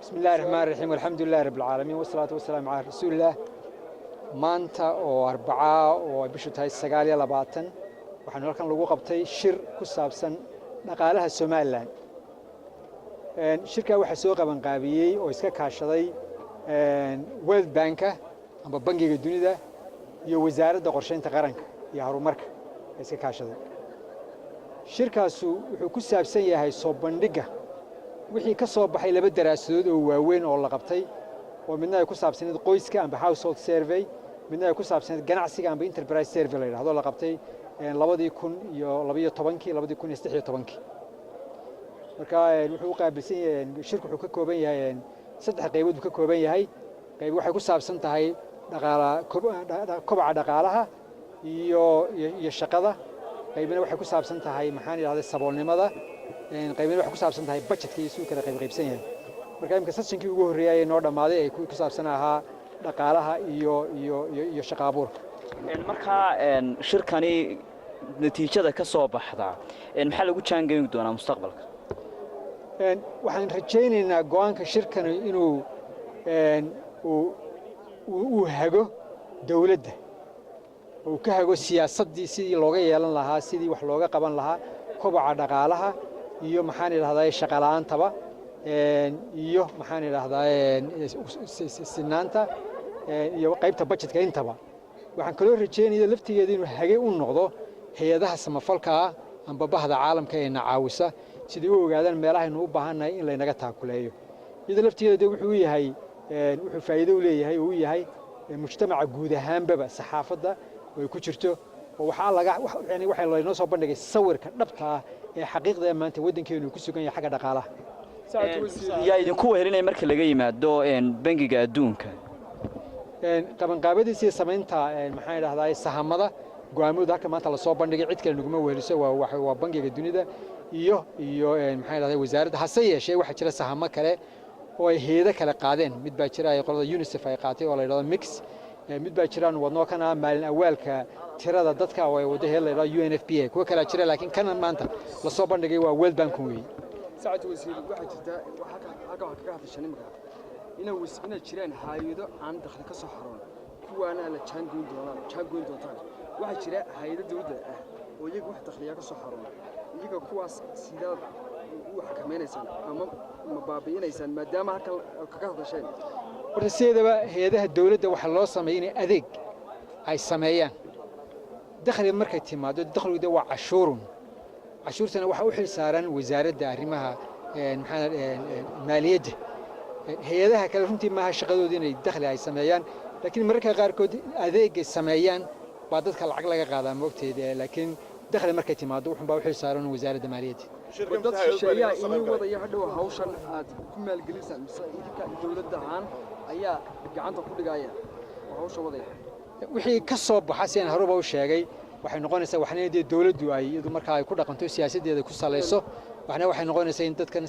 بسم الله الرحمن الرحيم والحمد لله رب العالمين والصلاة والسلام على رسول الله maanta oo Arbacaa oo ay bishu tahay 29 waxaan halkan lagu qabtay shir ku saabsan dhaqaalaha Soomaaliland shirka waxa soo qaban qaabiyay oo iska kaashaday World Bank amba bangiga dunida iyo wasaaradda qorsheynta qaranka iyo horumarka iska kaashaday shirkaasu wuxuu ku saabsan yahay soo bandhigga wixii ka soo baxay laba daraasadood oo waaweyn oo la qabtay oo midna ay ku saabsanayd qoyska amba household survey midna ay ku saabsanayd ganacsiga amba enterprise survey la yiraahdo la qabtay 2013 marka wuxuu qaabilsan yahay shirku wuxuu ka kooban yahay saddex qaybood uu ka kooban yahay qayb waxay ku saabsan tahay kobaca dhaqaalaha iyo shaqada qaybna waxay ku saabsan tahay maxaan yiraahdaa saboolnimada qaybna waxay ku saabsan tahay budgetka iyo suu kala qaybsan yahay marka imka sessionkii ugu horeeyay noo dhamaaday ay ku saabsan ahaa dhaqaalaha iyo shaqo abuurka marka shirkani natiijada ka soo baxda maxaa lagu jaangeyn doonaa mustaqbalka waxaan rajaynaynaa go'aanka shirkani inuu uu hago dawladda oo ka hago siyaasadii sidii looga yeelan lahaa sidii wax looga qaban lahaa kobaca dhaqaalaha iyo maxaan yiraahdaa shaqo la'aantaba iyo maxaan yiraahdaa sinaanta iyo qaybta budgetka intaba waxaan kaloo rajaynayaa laftigeeda inuu hage u noqdo hay'adaha samafalka amba bahda caalamka ee nacaawisa sidii u ogaadaan meelaha aynu u baahanahay in la inaga taakuleeyo iyada laftigeeda wuxuu yahay wuxuu faa'iido u leeyahay oo yahay mujtamaca guud ahaanba saxaafadda oo ku jirto oo waxa la inoo soo bandhigay sawirka dhabta ah ee xaqiiqda maanta wadankeenu ku sugan yahay xagga dhaqaalaha yaa idinku wehelinay marka laga yimaado bangiga adduunka qabanqaabadiisa samaynta maxaan yiraahdaa sahamada go'aamada halka maanta la soo bandhigay cid kale naguma weheliso waa bangiga dunida iyo maxaan yiraahdaa wasaaradda hase yeeshee waxa jira sahamo kale oo ay heeda kala qaadeen mid baa jira ay qolada UNICEF ay qaatay oo la yiraahdo mix mid baa jiraan wadno kana maalin awaalka tirada dadka oo ay wada helayaan UNFPA kuwa kala jira laakiin kana maanta la soo bandhigay waa World Bank weey ساعة وزير واحد جدا حاجة كهذا مكان إنه جيران هايدو عن دخل كسحرون كوانا على تشانجون دوتان واحد جرا هايدو دودة ويجي واحد دخليا كسحرون يجي كواس سيدا وحكمين إنسان أما مبابين إنسان ما دام كهذا شيء ورسيدة هيدا الدولة وحلا سميني أذيك هاي سميان دخل المركز تيمادو دخلوا دوا عشورون عشورتنا waxa u xilsaaran wasaaradda arrimaha maaliyadda hay'adaha kale runtii ma aha shaqadooda inay dakhli ay sameeyaan laakiin mararka qaar kood adeeg ay sameeyaan baa dadka lacag laga qaadaa moogteeda laakiin dakhli markay timaado wuxuu baa u xilsaaran wasaaradda maaliyadda dad shaqeeya inuu wadaya hadhow hawshan aad ku maalgelisaan idinka dawladda ahaan ayaa gacanta ku dhigaya hawsha wadaya wixii ka soo baxay seen horeba u sheegay waxay noqonaysaa waxna in dawladdu ay iyadu marka ay ku dhaqanto siyaasadeeda ku salayso waxay noqonaysaa in dadkan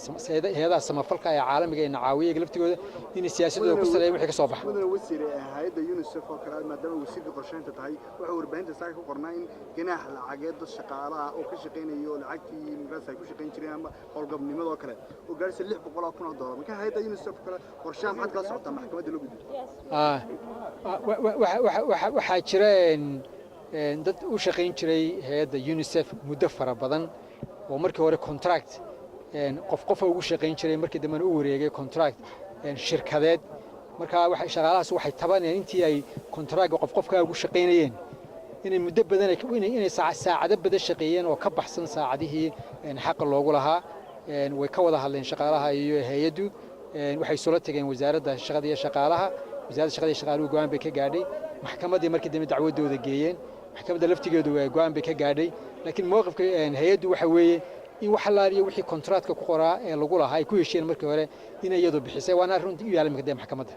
hay'adaha samafalka ee caalamiga ee nacaawiya laftigooda in siyaasadooda ku saleeyaan wixii ka soo baxay mudane wasiir hay'adda UNICEF oo kale maadaama wasiirka qorsheynta tahay waxa warbaahinta saaka ku qornaa in ganaax lacageed dad shaqaalaha oo ka shaqeynaya lacagtii markaas ay ku shaqeyn jireen ama howlgabnimada oo kale oo gaarsiin $600,000 marka hay'adda UNICEF kale qorshaha maxad ka socota maxkamadda loo gudbiyay waxa jireen dad u shaqeyn jiray hay'adda UNICEF muddo fara badan oo markii hore contract qof ugu shaqeyn jiray markii dambe uu wareegay contract shirkadeed marka shaqaalahaas waxay tabanayeen intii ay contract qofka ugu shaqeynayeen inay muddo badan inay saacado badan shaqeeyeen oo ka baxsan saacadihii xaq loogu lahaa way ka wada hadleen shaqaalaha iyo hay'addu waxay soo la tageen wasaaradda shaqada iyo shaqaalaha wasaaradda shaqada iyo shaqaaluhu go'aan bay ka gaadhay maxkamaddii markii dambe dacwadooda geeyeen maxkamadda laftigeedu go'aan bay ka gaadhay laakiin mowqifka hay'addu waxa weeye in wax la ariyo wixii contractka ku qoraa ee lagu lahaa ay ku hesheen markii hore in iyadu bixisay waana runtii u yaalay maxkamadda